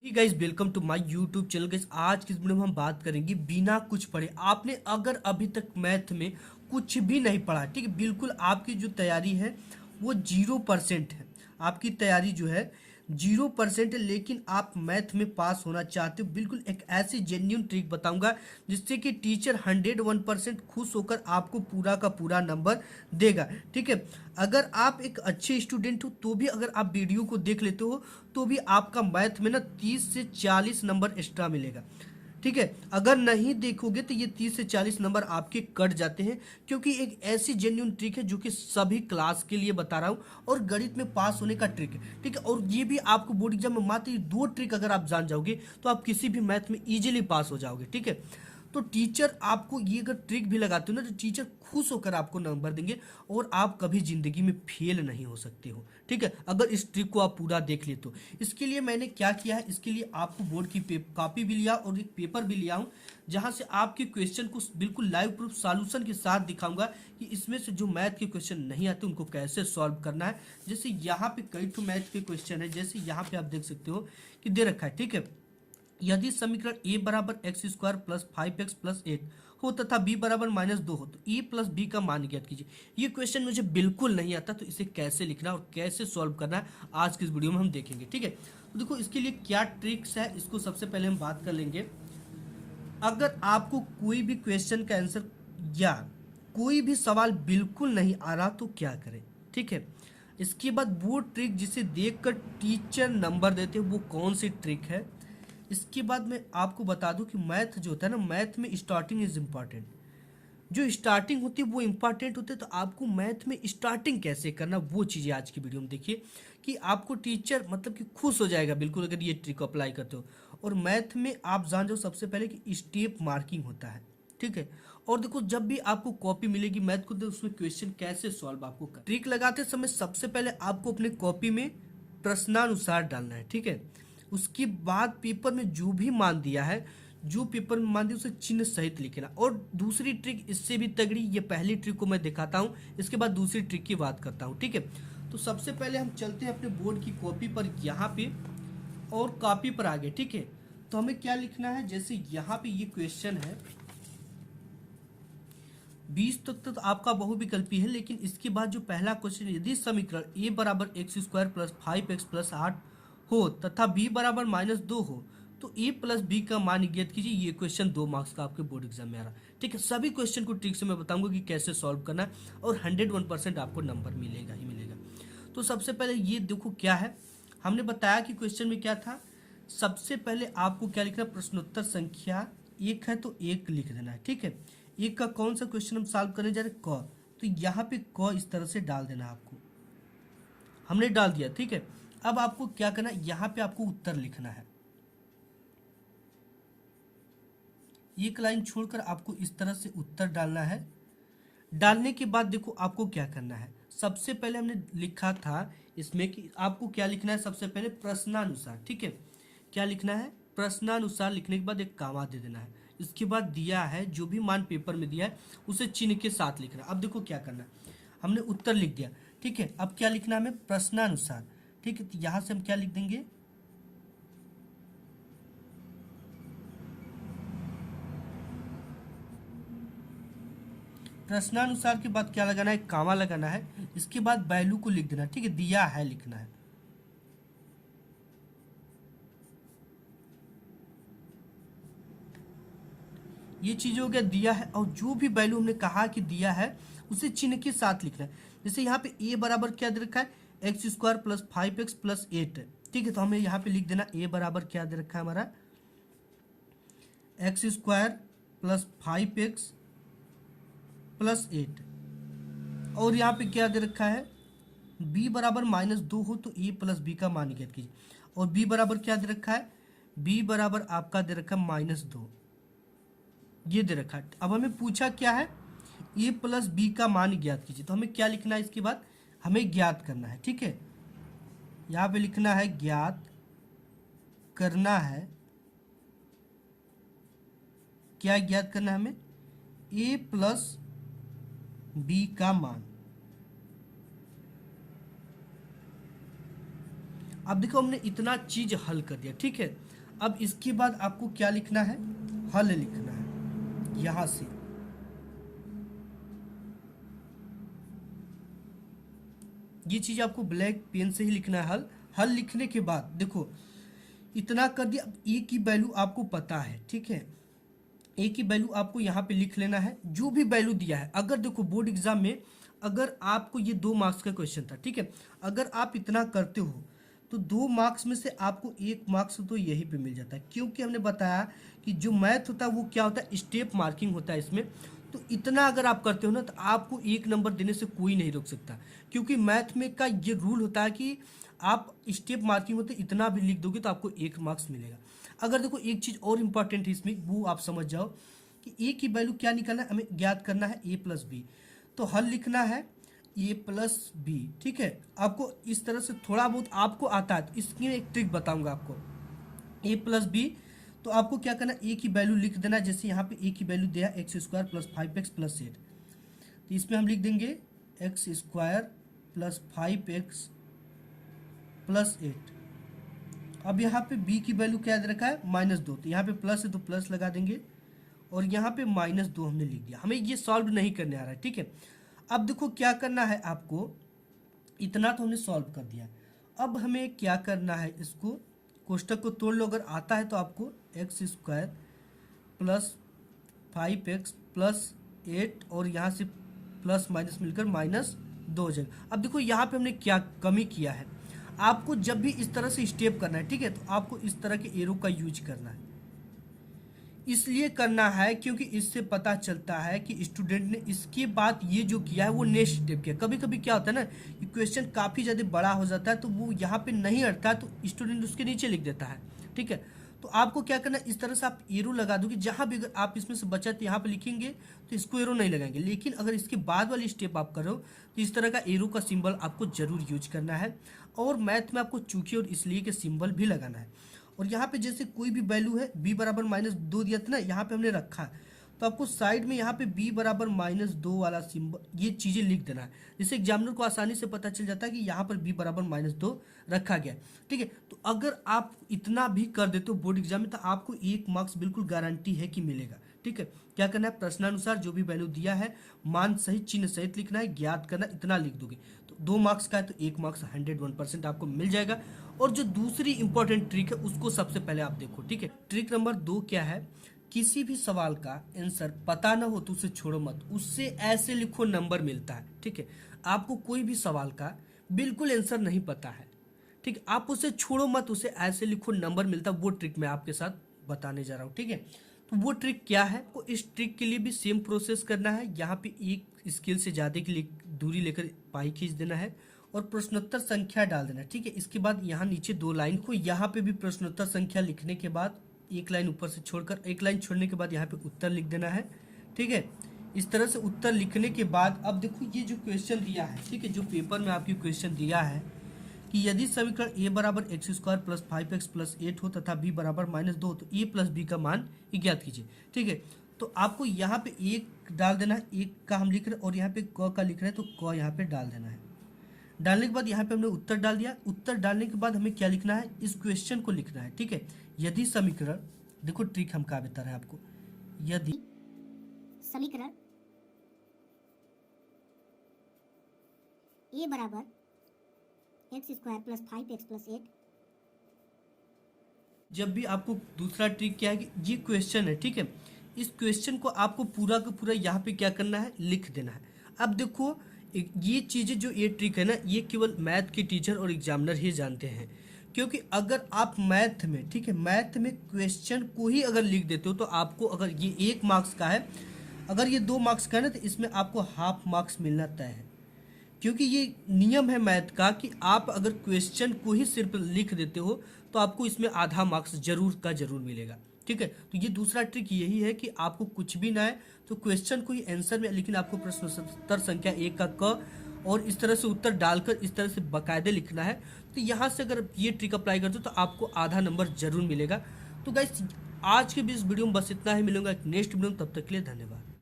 Guys welcome to my YouTube channel. Guys आज की इस वीडियो में हम बात करेंगे बिना कुछ पढ़े। आपने अगर अभी तक मैथ में कुछ भी नहीं पढ़ा, ठीक है, बिल्कुल आपकी जो तैयारी है वो 0% है। आपकी तैयारी जो है 0% है, लेकिन आप मैथ में पास होना चाहते हो, बिल्कुल एक ऐसी जेन्युइन ट्रिक बताऊंगा जिससे कि टीचर 101% खुश होकर आपको पूरा का पूरा नंबर देगा। ठीक है, अगर आप एक अच्छे स्टूडेंट हो तो भी अगर आप वीडियो को देख लेते हो तो भी आपका मैथ में ना 30 से 40 नंबर एक्स्ट्रा मिलेगा। ठीक है, अगर नहीं देखोगे तो ये 30 से 40 नंबर आपके कट जाते हैं, क्योंकि एक ऐसी जेन्युइन ट्रिक है जो कि सभी क्लास के लिए बता रहा हूँ और गणित में पास होने का ट्रिक है। ठीक है, और ये भी आपको बोर्ड एग्जाम में मात्र ये दो ट्रिक अगर आप जान जाओगे तो आप किसी भी मैथ में इजीली पास हो जाओगे। ठीक है, तो टीचर आपको ये अगर ट्रिक भी लगाते हो ना तो टीचर खुश होकर आपको नंबर देंगे और आप कभी जिंदगी में फेल नहीं हो सकते हो। ठीक है, अगर इस ट्रिक को आप पूरा देख ले तो इसके लिए मैंने क्या किया है, इसके लिए आपको बोर्ड की कॉपी भी लिया और एक पेपर भी लिया हूँ, जहां से आपके क्वेश्चन को बिल्कुल लाइव प्रूफ सॉल्यूशन के साथ दिखाऊंगा कि इसमें से जो मैथ के क्वेश्चन नहीं आते उनको कैसे सॉल्व करना है। जैसे यहाँ पे कई तो मैथ के क्वेश्चन है, जैसे यहाँ पे आप देख सकते हो कि दे रखा है। ठीक है, यदि समीकरण ए बराबर x square plus 5x plus 8 हो तथा बी बराबर -2 हो तो ए प्लस बी का मान ज्ञात कीजिए। ये क्वेश्चन मुझे बिल्कुल नहीं आता, तो इसे कैसे लिखना और कैसे सॉल्व करना है आज की इस वीडियो में हम देखेंगे। ठीक है, तो देखो इसके लिए क्या ट्रिक्स है, इसको सबसे पहले हम बात कर लेंगे। अगर आपको कोई भी क्वेश्चन का आंसर या कोई भी सवाल बिल्कुल नहीं आ रहा तो क्या करें। ठीक है, इसके बाद वो ट्रिक जिसे देखकर टीचर नंबर देते हैं वो कौन सी ट्रिक है। इसके बाद मैं आपको बता दूं कि मैथ जो होता है ना, मैथ में स्टार्टिंग इज इम्पॉर्टेंट। जो स्टार्टिंग होती है वो इंपॉर्टेंट होती है, तो आपको मैथ में स्टार्टिंग कैसे करना वो चीज़ें आज की वीडियो में देखिए कि आपको टीचर मतलब कि खुश हो जाएगा बिल्कुल अगर ये ट्रिक अप्लाई करते हो। और मैथ में आप जान जाओ सबसे पहले कि स्टेप मार्किंग होता है। ठीक है, और देखो जब भी आपको कॉपी मिलेगी मैथ को तो उसमें क्वेश्चन कैसे सॉल्व आपको कर ट्रिक लगाते समय सबसे पहले आपको अपने कॉपी में प्रश्नानुसार डालना है। ठीक है, उसके बाद पेपर में जो भी मान दिया है, जो पेपर में मान दिया उसे चिन्ह सहित लिखना। और दूसरी ट्रिक इससे भी तगड़ी, ये पहली ट्रिक को मैं दिखाता हूँ, इसके बाद दूसरी ट्रिक की बात करता हूँ। ठीक है, तो सबसे पहले हम चलते हैं अपने बोर्ड की कॉपी पर यहाँ पे और कॉपी पर आगे। ठीक है, तो हमें क्या लिखना है, जैसे यहाँ पे ये क्वेश्चन है 20 तक तो आपका बहुविकल्पी है, लेकिन इसके बाद जो पहला क्वेश्चन, यदि समीकरण ए बराबर x square plus 5x plus 8 हो तथा बी बराबर -2 हो तो ए प्लस बी का मान ज्ञात कीजिए। ये क्वेश्चन 2 मार्क्स का आपके बोर्ड एग्जाम में आ रहा है। ठीक है, सभी क्वेश्चन को ट्रिक से मैं बताऊंगा कि कैसे सॉल्व करना है और 101% आपको नंबर मिलेगा ही मिलेगा। तो सबसे पहले ये देखो क्या है, हमने बताया कि क्वेश्चन में क्या था। सबसे पहले आपको क्या लिखना है, प्रश्नोत्तर संख्या 1 है तो 1 लिख देना है। ठीक है, एक का कौन सा क्वेश्चन हम सॉल्व करने जा रहे हैं, क, तो यहाँ पे क इस तरह से डाल देना है आपको, हमने डाल दिया। ठीक है, अब आपको क्या करना है, यहाँ पे आपको उत्तर लिखना है। एक लाइन छोड़कर आपको इस तरह से उत्तर डालना है। डालने के बाद देखो आपको क्या करना है, सबसे पहले हमने लिखा था इसमें कि आपको क्या लिखना है, सबसे पहले प्रश्नानुसार। ठीक है, क्या लिखना है, प्रश्नानुसार लिखने के बाद एक कामा दे देना है। इसके बाद दिया है जो भी मान पेपर में दिया है उसे चिन्ह के साथ लिखना। अब देखो क्या करना है, हमने उत्तर लिख दिया। ठीक है, अब क्या लिखना है हमें, प्रश्नानुसार। ठीक है, तो यहां से हम क्या लिख देंगे, प्रश्नानुसार के बाद क्या लगाना है, कामा लगाना है। इसके बाद वैल्यू को लिख देना। ठीक है, दिया है लिखना है। ये चीज हो गया, दिया है, और जो भी वैल्यू हमने कहा कि दिया है उसे चिन्ह के साथ लिखना है। जैसे यहाँ पे ए बराबर क्या दे रखा है, x square plus 5x plus 8। ठीक है, तो हमें यहाँ पे लिख देना ए बराबर क्या दे रखा है हमारा, x square plus 5x plus 8। और यहाँ पे क्या दे रखा है, b बराबर -2 हो तो a प्लस बी का मान ज्ञात कीजिए। और b बराबर क्या दे रखा है, b बराबर आपका दे रखा है -2, ये दे रखा है। अब हमें पूछा क्या है, a प्लस बी का मान ज्ञात कीजिए, तो हमें क्या लिखना है, इसके बाद हमें ज्ञात करना है। ठीक है, यहाँ पे लिखना है ज्ञात करना है। क्या ज्ञात करना है हमें, a प्लस बी का मान। अब देखो हमने इतना चीज हल कर दिया, ठीक है। अब इसके बाद आपको क्या लिखना है, हल लिखना है। यहां से ये चीज आपको ब्लैक पेन से ही लिखना है, हल। हल लिखने के बाद देखो इतना कर दिया। अब ए की वैल्यू आपको पता है, ठीक है। ए की वैल्यू आपको यहाँ पे लिख लेना है, जो भी वैल्यू दिया है। अगर देखो बोर्ड एग्जाम में अगर आपको ये 2 मार्क्स का क्वेश्चन था, ठीक है, अगर आप इतना करते हो तो 2 मार्क्स में से आपको 1 मार्क्स तो यही पे मिल जाता है, क्योंकि हमने बताया कि जो मैथ होता है वो क्या होता है, स्टेप मार्किंग होता है इसमें। तो इतना अगर आप करते हो ना तो आपको 1 नंबर देने से कोई नहीं रोक सकता, क्योंकि मैथ में का ये रूल होता है कि आप स्टेप मार्किंग होते इतना भी लिख दोगे तो आपको 1 मार्क्स मिलेगा। अगर देखो एक चीज और इंपॉर्टेंट है इसमें, वो आप समझ जाओ कि ए की वैल्यू क्या निकालना है, हमें ज्ञात करना है ए प्लस बी। तो हल लिखना है ए प्लस बी, ठीक है। आपको इस तरह से थोड़ा बहुत आपको आता है, तो इसकी मैं एक ट्रिक बताऊंगा आपको। ए प्लस बी, तो आपको क्या करना है, ए की वैल्यू लिख देना है। जैसे यहाँ पे ए की वैल्यू दिया x square plus 5x plus 8, तो इसमें हम लिख देंगे x square plus 5x plus 8। अब यहाँ पे b की वैल्यू क्या दे रखा है, -2, तो यहाँ पे प्लस है तो प्लस लगा देंगे, और यहाँ पे -2 हमने लिख दिया। हमें ये सॉल्व नहीं करने आ रहा है, ठीक है। अब देखो क्या करना है आपको, इतना तो हमने सॉल्व कर दिया। अब हमें क्या करना है, इसको कोष्टक को तोड़ लो। अगर आता है तो आपको x square plus 5x plus 8 और यहाँ से प्लस माइनस मिलकर -2 हो जाएगा। अब देखो यहाँ पे हमने क्या कमी किया है, आपको जब भी इस तरह से स्टेप करना है, ठीक है, तो आपको इस तरह के एरो का यूज करना है। इसलिए करना है क्योंकि इससे पता चलता है कि स्टूडेंट ने इसके बाद ये जो किया है वो नेक्स्ट स्टेप किया। कभी कभी क्या होता है ना कि क्वेश्चन काफ़ी ज़्यादा बड़ा हो जाता है, तो वो यहाँ पे नहीं अटता है, तो स्टूडेंट उसके नीचे लिख देता है, ठीक है। तो आपको क्या करना है, इस तरह से आप एरो लगा दोगे। जहाँ भी अगर आप इसमें से बचा तो यहाँ पे लिखेंगे, तो इसको एरो नहीं लगाएंगे। लेकिन अगर इसके बाद वाली स्टेप आप करो तो इस तरह का एरो का सिंबल आपको जरूर यूज करना है। और मैथ में आपको चूंकि और इसलिए के सिंबल भी लगाना है। और यहाँ पे जैसे कोई भी वैल्यू है, b बराबर -2 दिया था ना, यहाँ पे हमने रखा है, तो आपको साइड में यहाँ पे b बराबर -2 वाला सिंबल, ये चीज़ें लिख देना है, जिससे एग्जामिनर को आसानी से पता चल जाता है कि यहाँ पर b बराबर -2 रखा गया है, ठीक है। तो अगर आप इतना भी कर देते हो बोर्ड एग्जाम में, तो आपको 1 मार्क्स बिल्कुल गारंटी है कि मिलेगा, ठीक है। क्या करना है, प्रश्नानुसार जो भी वैल्यू दिया है मान सहित चिन्ह सहित लिखना है, ज्ञात करना, इतना लिख दोगे तो 2 मार्क्स का है, तो 1 मार्क्स 101% आपको मिल जाएगा। और जो दूसरी इंपॉर्टेंट ट्रिक है उसको सबसे पहले आप देखो, ठीक है। ट्रिक नंबर 2 क्या है, किसी भी सवाल का आंसर पता ना हो तो उसे छोड़ो मत, उससे ऐसे लिखो नंबर मिलता है, ठीक है। आपको कोई भी सवाल का बिल्कुल आंसर नहीं पता है, ठीक है, आप उसे छोड़ो मत, उसे ऐसे लिखो नंबर मिलता है। वो ट्रिक मैं आपके साथ बताने जा रहा हूँ, ठीक है। तो वो ट्रिक क्या है, वो इस ट्रिक के लिए भी सेम प्रोसेस करना है। यहाँ पे एक स्केल से ज़्यादा के लिए दूरी लेकर पाई खींच देना है और प्रश्नोत्तर संख्या डाल देना, ठीक है। इसके बाद यहाँ नीचे 2 लाइन को, यहाँ पे भी प्रश्नोत्तर संख्या लिखने के बाद 1 लाइन ऊपर से छोड़कर, 1 लाइन छोड़ने के बाद यहाँ पे उत्तर लिख देना है, ठीक है। इस तरह से उत्तर लिखने के बाद अब देखो ये जो क्वेश्चन दिया है, ठीक है, जो पेपर में आपकी क्वेश्चन दिया है कि यदि समीकरण a बराबर x square plus 5x plus 8 हो तथा b बराबर -2, तो a प्लस b का मान ज्ञात कीजिए, ठीक है। तो आपको यहाँ पे 1 डाल देना है, 1 का हम लिख रहे हैं, और यहाँ पे क का लिख रहे हैं, तो क यहाँ पे डाल देना है। डालने के बाद यहाँ पे हमने उत्तर डाल दिया। उत्तर डालने के बाद हमें क्या लिखना है, इस क्वेश्चन को लिखना है, ठीक है। यदि समीकरण, देखो ट्रिक हम क्या बता रहे हैं आपको, यदि समीकरण a बराबर x square plus 5x plus 8, जब भी आपको दूसरा ट्रिक क्या है कि ये क्वेश्चन है, ठीक है, इस क्वेश्चन को आपको पूरा का पूरा यहाँ पे क्या करना है, लिख देना है। अब देखो ये चीज़ें जो ये ट्रिक है ना, ये केवल मैथ के टीचर और एग्जामिनर ही जानते हैं, क्योंकि अगर आप मैथ में, ठीक है, मैथ में क्वेश्चन को ही अगर लिख देते हो तो आपको, अगर ये 1 मार्क्स का है, अगर ये 2 मार्क्स का है ना, तो इसमें आपको हाफ मार्क्स मिलना तय है। क्योंकि ये नियम है मैथ का कि आप अगर क्वेश्चन को ही सिर्फ लिख देते हो तो आपको इसमें आधा मार्क्स जरूर का जरूर मिलेगा, ठीक है। तो ये दूसरा ट्रिक यही है कि आपको कुछ भी ना है तो क्वेश्चन को ही आंसर में, लेकिन आपको प्रश्नोत्तर संख्या 1 का क और इस तरह से उत्तर डालकर इस तरह से बाकायदे लिखना है। तो यहाँ से अगर ये ट्रिक अप्लाई करते हो तो आपको आधा नंबर जरूर मिलेगा। तो गाइस आज के भी इस वीडियो में बस इतना ही, मिलूंगा एक नेक्स्ट वीडियो में, तब तक के लिए धन्यवाद।